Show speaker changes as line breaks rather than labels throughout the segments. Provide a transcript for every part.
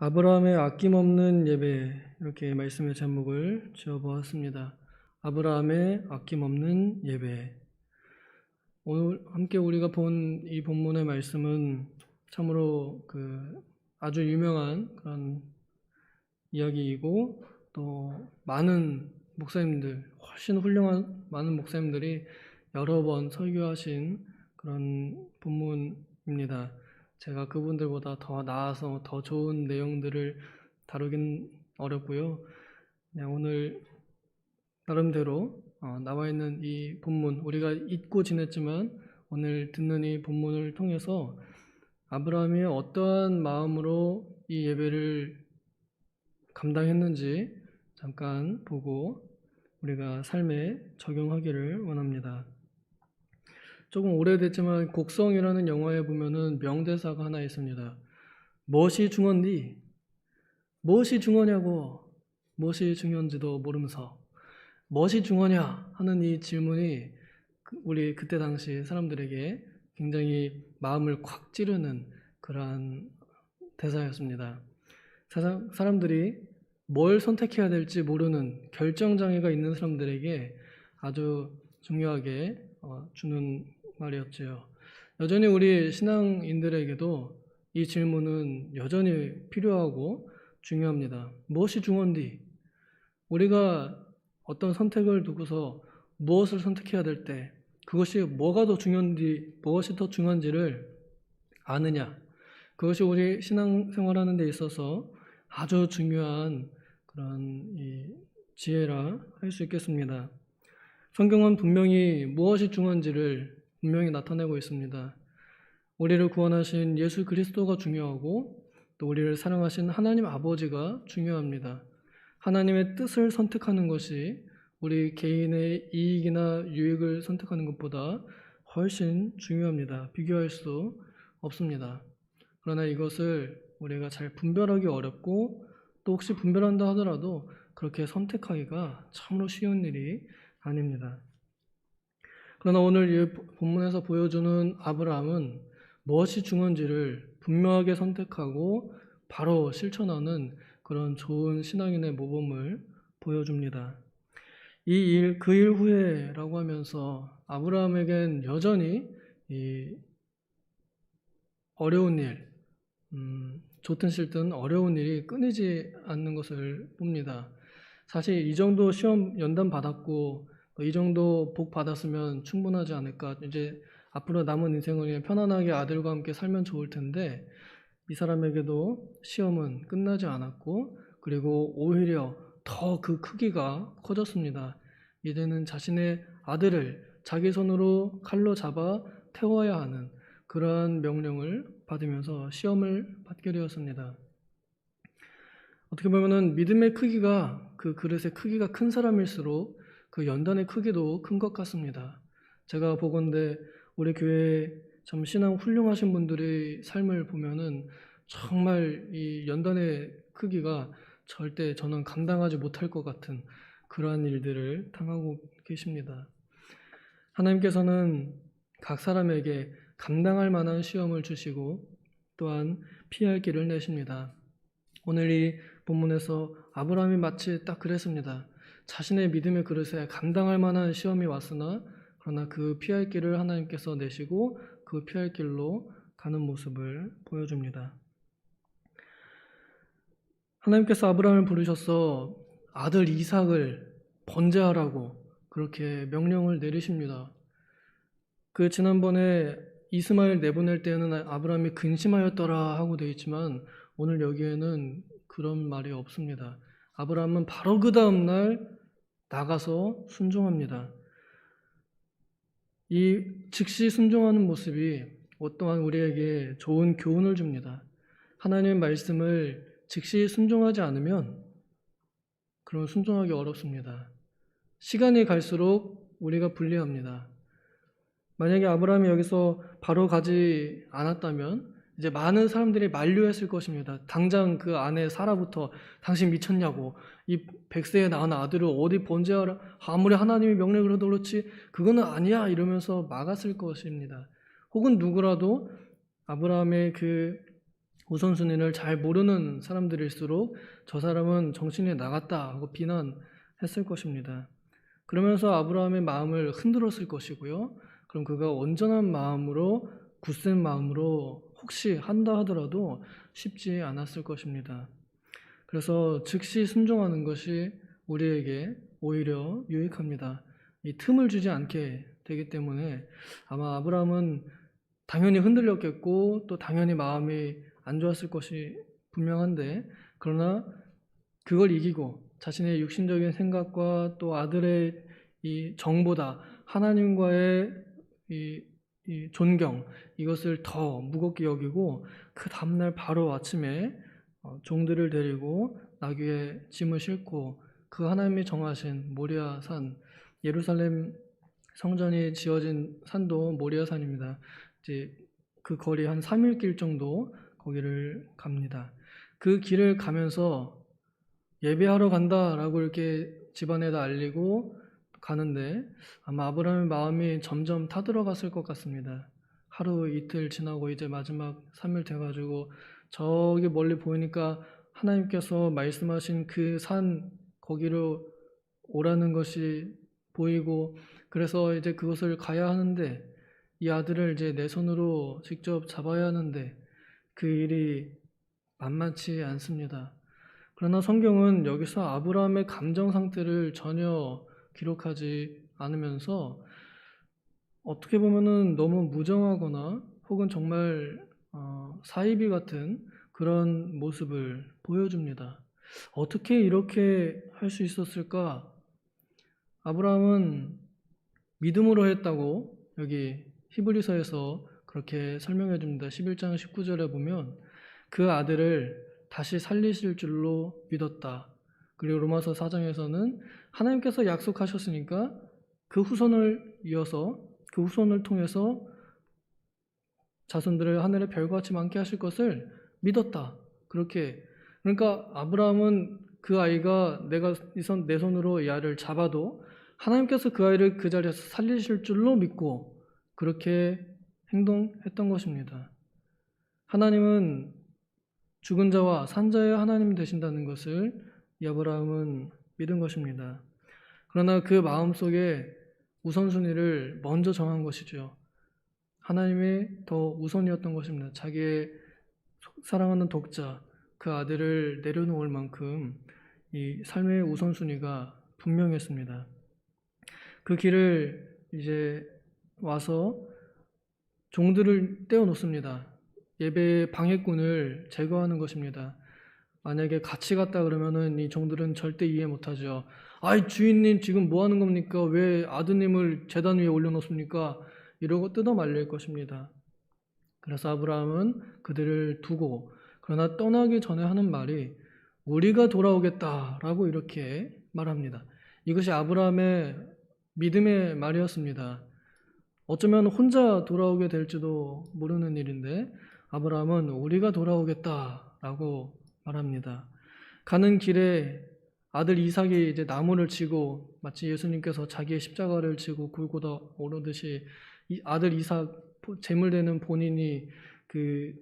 아브라함의 아낌없는 예배, 이렇게 말씀의 제목을 지어보았습니다. 아브라함의 아낌없는 예배. 오늘 함께 우리가 본 이 본문의 말씀은 참으로 아주 유명한 그런 이야기이고, 또 많은 목사님들, 훨씬 훌륭한 많은 목사님들이 여러 번 설교하신 그런 본문입니다. 제가 그분들보다 더 나아서 더 좋은 내용들을 다루긴 어렵고요. 그냥 오늘 나름대로 나와 있는 이 본문, 우리가 잊고 지냈지만 오늘 듣는 이 본문을 통해서 아브라함이 어떠한 마음으로 이 예배를 감당했는지 잠깐 보고 우리가 삶에 적용하기를 원합니다. 조금 오래됐지만 곡성이라는 영화에 보면은 명대사가 하나 있습니다. 무엇이 중요한디? 무엇이 중요하냐고, 무엇이 중요한지도 모르면서 무엇이 중요하냐 하는 이 질문이 우리 그때 당시 사람들에게 굉장히 마음을 콱 찌르는 그러한 대사였습니다. 사람들이 뭘 선택해야 될지 모르는 결정장애가 있는 사람들에게 아주 중요하게 주는 말이었지요. 여전히 우리 신앙인들에게도 이 질문은 여전히 필요하고 중요합니다. 무엇이 중요한디? 우리가 어떤 선택을 두고서 무엇을 선택해야 될 때 그것이 뭐가 더 중요한지, 무엇이 더 중요한지를 아느냐, 그것이 우리 신앙생활하는 데 있어서 아주 중요한 그런 이 지혜라 할 수 있겠습니다. 성경은 분명히 무엇이 중요한지를 분명히 나타내고 있습니다. 우리를 구원하신 예수 그리스도가 중요하고 또 우리를 사랑하신 하나님 아버지가 중요합니다. 하나님의 뜻을 선택하는 것이 우리 개인의 이익이나 유익을 선택하는 것보다 훨씬 중요합니다. 비교할 수 없습니다. 그러나 이것을 우리가 잘 분별하기 어렵고, 또 혹시 분별한다 하더라도 그렇게 선택하기가 참으로 쉬운 일이 아닙니다. 그러나 오늘 이 본문에서 보여주는 아브라함은 무엇이 중요한지를 분명하게 선택하고 바로 실천하는 그런 좋은 신앙인의 모범을 보여줍니다. 그 일 후에라고 하면서 아브라함에겐 여전히 이 어려운 일, 좋든 싫든 어려운 일이 끊이지 않는 것을 봅니다. 사실 이 정도 시험 연단 받았고 이 정도 복 받았으면 충분하지 않을까. 이제 앞으로 남은 인생을 그냥 편안하게 아들과 함께 살면 좋을 텐데, 이 사람에게도 시험은 끝나지 않았고, 그리고 오히려 더 그 크기가 커졌습니다. 이제는 자신의 아들을 자기 손으로 칼로 잡아 태워야 하는 그러한 명령을 받으면서 시험을 받게 되었습니다. 어떻게 보면은 믿음의 크기가, 그 그릇의 크기가 큰 사람일수록 그 연단의 크기도 큰 것 같습니다. 제가 보건대 우리 교회에 참 신앙 훌륭하신 분들의 삶을 보면은 정말 이 연단의 크기가 절대 저는 감당하지 못할 것 같은 그러한 일들을 당하고 계십니다. 하나님께서는 각 사람에게 감당할 만한 시험을 주시고 또한 피할 길을 내십니다. 오늘 이 본문에서 아브라함이 마치 딱 그랬습니다. 자신의 믿음의 그릇에 감당할 만한 시험이 왔으나 그러나 그 피할 길을 하나님께서 내시고 그 피할 길로 가는 모습을 보여줍니다. 하나님께서 아브라함을 부르셔서 아들 이삭을 번제하라고 그렇게 명령을 내리십니다. 그 지난번에 이스마엘 내보낼 때는 아브라함이 근심하였더라 하고 되어 있지만 오늘 여기에는 그런 말이 없습니다. 아브라함은 바로 그 다음 날 나가서 순종합니다. 이 즉시 순종하는 모습이 또한 우리에게 좋은 교훈을 줍니다. 하나님의 말씀을 즉시 순종하지 않으면 그럼 순종하기 어렵습니다. 시간이 갈수록 우리가 불리합니다. 만약에 아브라함이 여기서 바로 가지 않았다면 이제 많은 사람들이 만류했을 것입니다. 당장 그 아내 사라부터 당신 미쳤냐고, 이 100세에 낳은 아들을 어디 번제하라, 아무리 하나님이 명령을 해도 그렇지 그거는 아니야 이러면서 막았을 것입니다. 혹은 누구라도 아브라함의 그 우선순위를 잘 모르는 사람들일수록 저 사람은 정신이 나갔다 하고 비난했을 것입니다. 그러면서 아브라함의 마음을 흔들었을 것이고요. 그럼 그가 온전한 마음으로, 굳센 마음으로 혹시 한다 하더라도 쉽지 않았을 것입니다. 그래서 즉시 순종하는 것이 우리에게 오히려 유익합니다. 이 틈을 주지 않게 되기 때문에 아마 아브라함은 당연히 흔들렸겠고 또 당연히 마음이 안 좋았을 것이 분명한데, 그러나 그걸 이기고 자신의 육신적인 생각과 또 아들의 이 정보다 하나님과의 이 존경, 이것을 더 무겁게 여기고 그 다음날 바로 아침에 종들을 데리고 나귀에 짐을 싣고 그 하나님이 정하신 모리아 산, 예루살렘 성전이 지어진 산도 모리아 산입니다. 이제 그 거리 한 3일 길 정도 거기를 갑니다. 그 길을 가면서 예배하러 간다라고 이렇게 집안에다 알리고 가는데 아마 아브라함의 마음이 점점 타들어갔을 것 같습니다. 하루 이틀 지나고 이제 마지막 3일 돼가지고 저기 멀리 보이니까 하나님께서 말씀하신 그 산 거기로 오라는 것이 보이고, 그래서 이제 그것을 가야 하는데 이 아들을 이제 내 손으로 직접 잡아야 하는데 그 일이 만만치 않습니다. 그러나 성경은 여기서 아브라함의 감정 상태를 전혀 기록하지 않으면서 어떻게 보면은 너무 무정하거나 혹은 정말 사이비 같은 그런 모습을 보여줍니다. 어떻게 이렇게 할 수 있었을까? 아브라함은 믿음으로 했다고 여기 히브리서에서 그렇게 설명해 줍니다. 11장 19절에 보면 그 아들을 다시 살리실 줄로 믿었다. 그리고 로마서 4장에서는 하나님께서 약속하셨으니까 그 후손을 이어서 그 후손을 통해서 자손들을 하늘의 별과 같이 많게 하실 것을 믿었다. 그렇게, 그러니까 아브라함은 그 아이가 내가 내 손으로 이 아이를 잡아도 하나님께서 그 아이를 그 자리에서 살리실 줄로 믿고 그렇게 행동했던 것입니다. 하나님은 죽은 자와 산 자의 하나님 되신다는 것을 이 아브라함은 믿은 것입니다. 그러나 그 마음속에 우선순위를 먼저 정한 것이죠. 하나님이 더 우선이었던 것입니다. 자기의 사랑하는 독자, 그 아들을 내려놓을 만큼 이 삶의 우선순위가 분명했습니다. 그 길을 이제 와서 종들을 떼어놓습니다. 예배의 방해꾼을 제거하는 것입니다. 만약에 같이 갔다 그러면은 이 종들은 절대 이해 못하죠. 아이 주인님 지금 뭐 하는 겁니까? 왜 아드님을 제단 위에 올려놓습니까? 이러고 뜯어 말릴 것입니다. 그래서 아브라함은 그들을 두고, 그러나 떠나기 전에 하는 말이 우리가 돌아오겠다라고 이렇게 말합니다. 이것이 아브라함의 믿음의 말이었습니다. 어쩌면 혼자 돌아오게 될지도 모르는 일인데 아브라함은 우리가 돌아오겠다라고 말합니다. 가는 길에 아들 이삭이 이제 나무를 지고 마치 예수님께서 자기의 십자가를 지고 골고다 오르듯이 이 아들 이삭 제물되는 본인이 그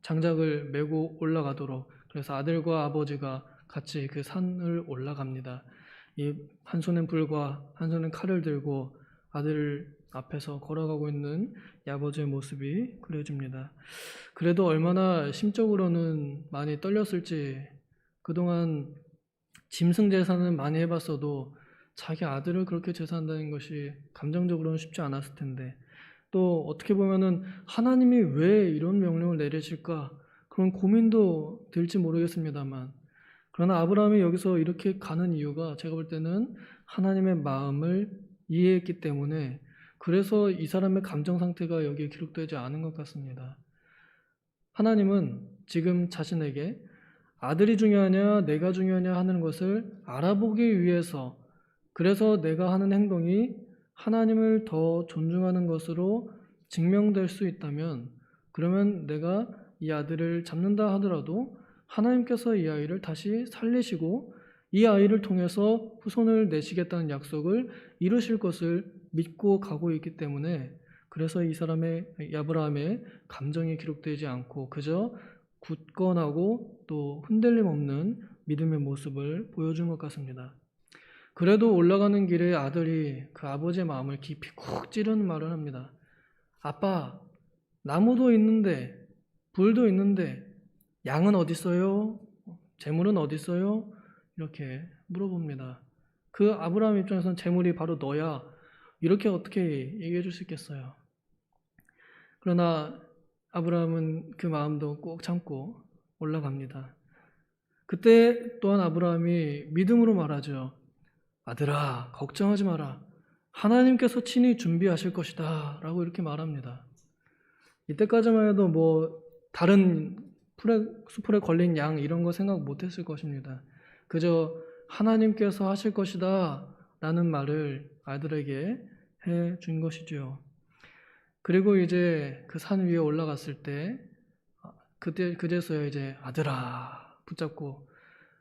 장작을 메고 올라가도록, 그래서 아들과 아버지가 같이 그 산을 올라갑니다. 이 한 손엔 불과 한 손엔 칼을 들고 아들 앞에서 걸어가고 있는 이 아버지의 모습이 그려집니다. 그래도 얼마나 심적으로는 많이 떨렸을지, 그동안 짐승 제사는 많이 해봤어도 자기 아들을 그렇게 제사한다는 것이 감정적으로는 쉽지 않았을 텐데, 또 어떻게 보면은 하나님이 왜 이런 명령을 내리실까 그런 고민도 들지 모르겠습니다만, 그러나 아브라함이 여기서 이렇게 가는 이유가 제가 볼 때는 하나님의 마음을 이해했기 때문에, 그래서 이 사람의 감정 상태가 여기에 기록되지 않은 것 같습니다. 하나님은 지금 자신에게 아들이 중요하냐 내가 중요하냐 하는 것을 알아보기 위해서, 그래서 내가 하는 행동이 하나님을 더 존중하는 것으로 증명될 수 있다면, 그러면 내가 이 아들을 잡는다 하더라도 하나님께서 이 아이를 다시 살리시고 이 아이를 통해서 후손을 내시겠다는 약속을 이루실 것을 믿고 가고 있기 때문에, 그래서 이 아브라함의 감정이 기록되지 않고 그저 굳건하고 또 흔들림 없는 믿음의 모습을 보여준 것 같습니다. 그래도 올라가는 길에 아들이 그 아버지의 마음을 깊이 쿡 찌르는 말을 합니다. 아빠, 나무도 있는데 불도 있는데 양은 어디 있어요? 재물은 어디 있어요? 이렇게 물어봅니다. 그 아브라함 입장에서는 재물이 바로 너야. 이렇게 어떻게 얘기해 줄 수 있겠어요? 그러나 아브라함은 그 마음도 꼭 참고 올라갑니다. 그때 또한 아브라함이 믿음으로 말하죠. 아들아, 걱정하지 마라. 하나님께서 친히 준비하실 것이다. 라고 이렇게 말합니다. 이때까지만 해도 뭐 다른 수풀에 걸린 양 이런 거 생각 못 했을 것입니다. 그저 하나님께서 하실 것이다 라는 말을 아들에게 해 준 것이죠. 그리고 이제 그 산 위에 올라갔을 때 그제서야 이제 아들아 붙잡고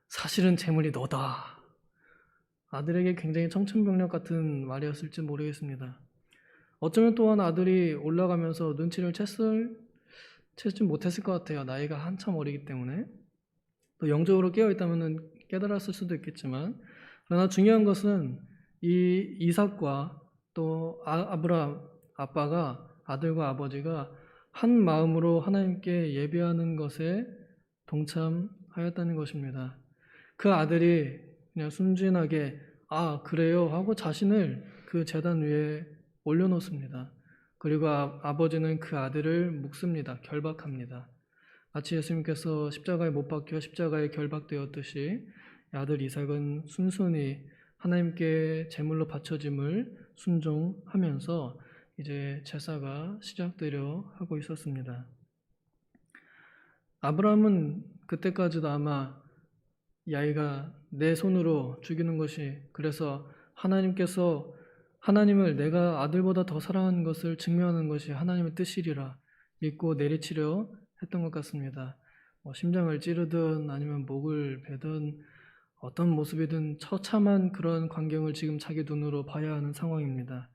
사실은 재물이 너다. 아들에게 굉장히 청천벽력 같은 말이었을지 모르겠습니다. 어쩌면 또한 아들이 올라가면서 눈치를 채지 못했을 것 같아요. 나이가 한참 어리기 때문에. 또 영적으로 깨어있다면 깨달았을 수도 있겠지만, 그러나 중요한 것은 이 이삭과 또 아브라함 아빠가 아들과 아버지가 한 마음으로 하나님께 예배하는 것에 동참하였다는 것입니다. 그 아들이 그냥 순진하게 아 그래요 하고 자신을 그 제단 위에 올려놓습니다. 그리고 아버지는 그 아들을 묵습니다. 결박합니다. 마치 예수님께서 십자가에 못 박혀 십자가에 결박되었듯이 아들 이삭은 순순히 하나님께 제물로 바쳐짐을 순종하면서 이제 제사가 시작되려 하고 있었습니다. 아브라함은 그때까지도 아마 이 아이가 내 손으로 죽이는 것이 그래서 하나님을 내가 아들보다 더 사랑하는 것을 증명하는 것이 하나님의 뜻이리라 믿고 내리치려 했던 것 같습니다. 심장을 찌르든 아니면 목을 베든 어떤 모습이든 처참한 그런 광경을 지금 자기 눈으로 봐야 하는 상황입니다.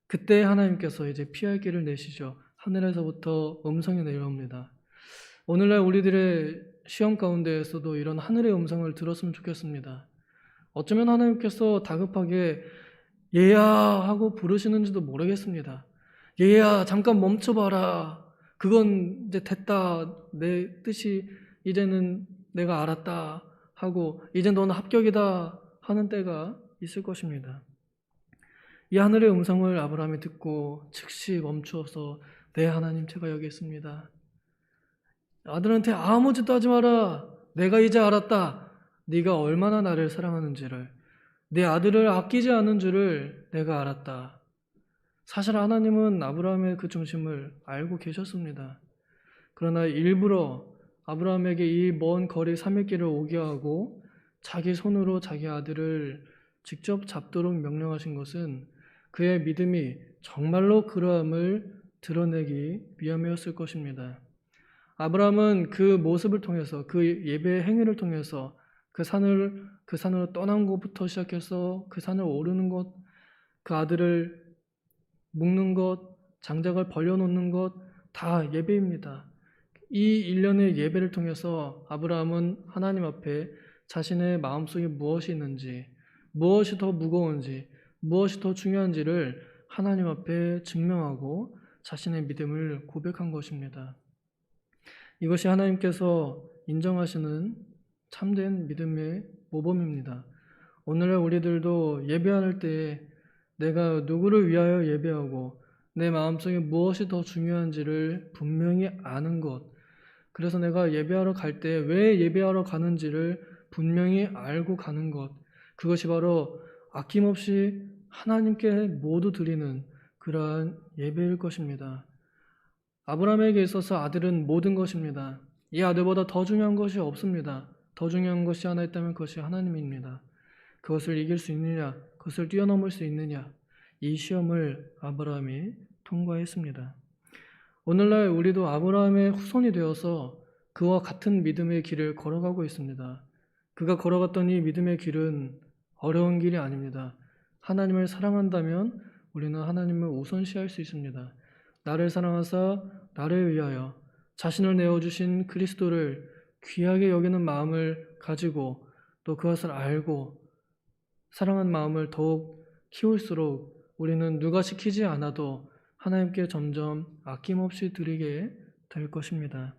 그때 하나님께서 이제 피할 길을 내시죠. 하늘에서부터 음성이 내려옵니다. 오늘날 우리들의 시험 가운데에서도 이런 하늘의 음성을 들었으면 좋겠습니다. 어쩌면 하나님께서 다급하게 얘야 하고 부르시는지도 모르겠습니다. 얘야 잠깐 멈춰봐라. 그건 이제 됐다. 내 뜻이 이제는 내가 알았다 하고 이제 너는 합격이다 하는 때가 있을 것입니다. 이 하늘의 음성을 아브라함이 듣고 즉시 멈추어서 네 하나님 제가 여기 있습니다. 아들한테 아무 짓도 하지 마라. 내가 이제 알았다. 네가 얼마나 나를 사랑하는지를 내 아들을 아끼지 않은 줄을 내가 알았다. 사실 하나님은 아브라함의 그 중심을 알고 계셨습니다. 그러나 일부러 아브라함에게 이 먼 거리 300길을 오게 하고 자기 손으로 자기 아들을 직접 잡도록 명령하신 것은 그의 믿음이 정말로 그러함을 드러내기 위함이었을 것입니다. 아브라함은 그 모습을 통해서 그 예배의 행위를 통해서 그 산으로 떠난 것부터 시작해서 그 산을 오르는 것, 그 아들을 묶는 것, 장작을 벌려놓는 것 다 예배입니다. 이 일련의 예배를 통해서 아브라함은 하나님 앞에 자신의 마음속에 무엇이 있는지, 무엇이 더 무거운지, 무엇이 더 중요한지를 하나님 앞에 증명하고 자신의 믿음을 고백한 것입니다. 이것이 하나님께서 인정하시는 참된 믿음의 모범입니다. 오늘날 우리들도 예배할 때 내가 누구를 위하여 예배하고 내 마음속에 무엇이 더 중요한지를 분명히 아는 것, 그래서 내가 예배하러 갈 때 왜 예배하러 가는지를 분명히 알고 가는 것, 그것이 바로 아낌없이 하나님께 모두 드리는 그러한 예배일 것입니다. 아브라함에게 있어서 아들은 모든 것입니다. 이 아들보다 더 중요한 것이 없습니다. 더 중요한 것이 하나 있다면 그것이 하나님입니다. 그것을 이길 수 있느냐, 그것을 뛰어넘을 수 있느냐, 이 시험을 아브라함이 통과했습니다. 오늘날 우리도 아브라함의 후손이 되어서 그와 같은 믿음의 길을 걸어가고 있습니다. 그가 걸어갔던 이 믿음의 길은 어려운 길이 아닙니다. 하나님을 사랑한다면 우리는 하나님을 우선시할 수 있습니다. 나를 사랑하사 나를 위하여 자신을 내어주신 그리스도를 귀하게 여기는 마음을 가지고 또 그것을 알고 사랑하는 마음을 더욱 키울수록 우리는 누가 시키지 않아도 하나님께 점점 아낌없이 드리게 될 것입니다.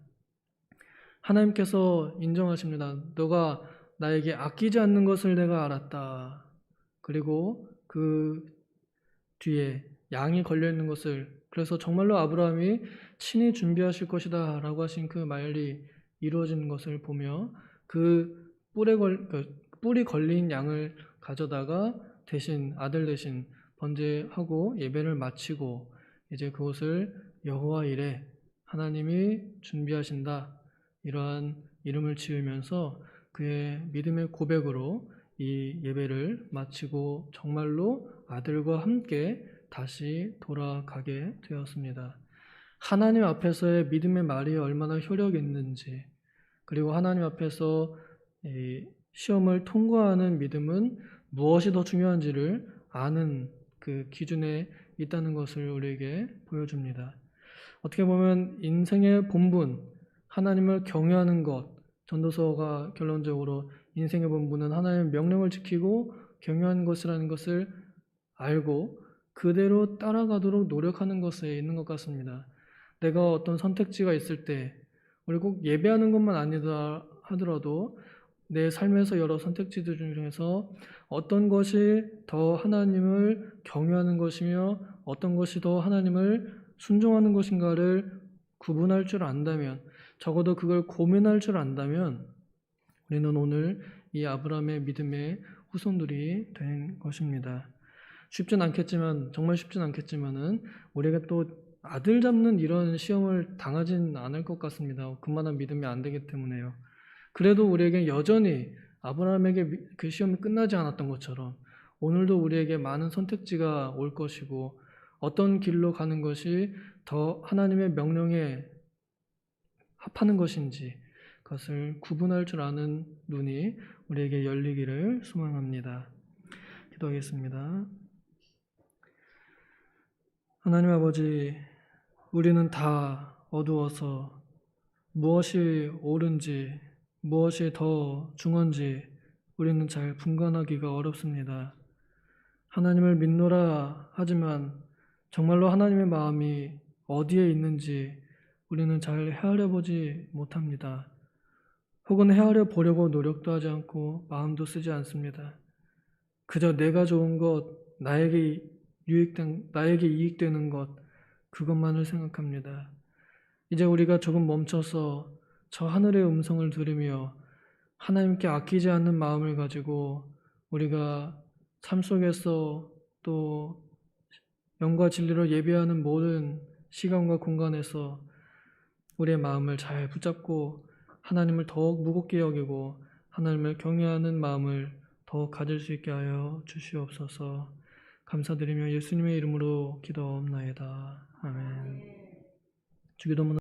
하나님께서 인정하십니다. 너가 나에게 아끼지 않는 것을 내가 알았다. 그리고 그 뒤에 양이 걸려있는 것을, 그래서 정말로 아브라함이 친히 준비하실 것이다 라고 하신 그 말이 이루어지는 것을 보며 그 뿔이 걸린 양을 가져다가 대신 아들 대신 번제하고 예배를 마치고 이제 그것을 여호와 이레, 하나님이 준비하신다, 이러한 이름을 지으면서 그의 믿음의 고백으로 이 예배를 마치고 정말로 아들과 함께 다시 돌아가게 되었습니다. 하나님 앞에서의 믿음의 말이 얼마나 효력이 있는지, 그리고 하나님 앞에서 이 시험을 통과하는 믿음은 무엇이 더 중요한지를 아는 그 기준에 있다는 것을 우리에게 보여줍니다. 어떻게 보면 인생의 본분, 하나님을 경외하는 것, 전도서가 결론적으로 인생의 본분은 하나님의 명령을 지키고 경외하는 것이라는 것을 알고 그대로 따라가도록 노력하는 것에 있는 것 같습니다. 내가 어떤 선택지가 있을 때, 우리 꼭 예배하는 것만 아니다 하더라도 내 삶에서 여러 선택지들 중에서 어떤 것이 더 하나님을 경외하는 것이며 어떤 것이 더 하나님을 순종하는 것인가를 구분할 줄 안다면, 적어도 그걸 고민할 줄 안다면 우리는 오늘 이 아브라함의 믿음의 후손들이 된 것입니다. 쉽진 않겠지만, 정말 쉽진 않겠지만은 우리가 또 아들 잡는 이런 시험을 당하진 않을 것 같습니다. 그만한 믿음이 안 되기 때문에요. 그래도 우리에게 여전히 아브라함에게 그 시험이 끝나지 않았던 것처럼 오늘도 우리에게 많은 선택지가 올 것이고, 어떤 길로 가는 것이 더 하나님의 명령에 합하는 것인지 그것을 구분할 줄 아는 눈이 우리에게 열리기를 소망합니다. 기도하겠습니다. 하나님 아버지, 우리는 다 어두워서 무엇이 옳은지 무엇이 더 중요한지 우리는 잘 분간하기가 어렵습니다. 하나님을 믿노라 하지만 정말로 하나님의 마음이 어디에 있는지 우리는 잘 헤아려 보지 못합니다. 혹은 헤아려 보려고 노력도 하지 않고 마음도 쓰지 않습니다. 그저 내가 좋은 것, 나에게 이익되는 것, 그것만을 생각합니다. 이제 우리가 조금 멈춰서 저 하늘의 음성을 들으며 하나님께 아끼지 않는 마음을 가지고 우리가 삶 속에서 또 영과 진리로 예배하는 모든 시간과 공간에서 우리의 마음을 잘 붙잡고 하나님을 더욱 무겁게 여기고 하나님을 경외하는 마음을 더욱 가질 수 있게 하여 주시옵소서. 감사드리며 예수님의 이름으로 기도옵나이다. 아멘. 주기도문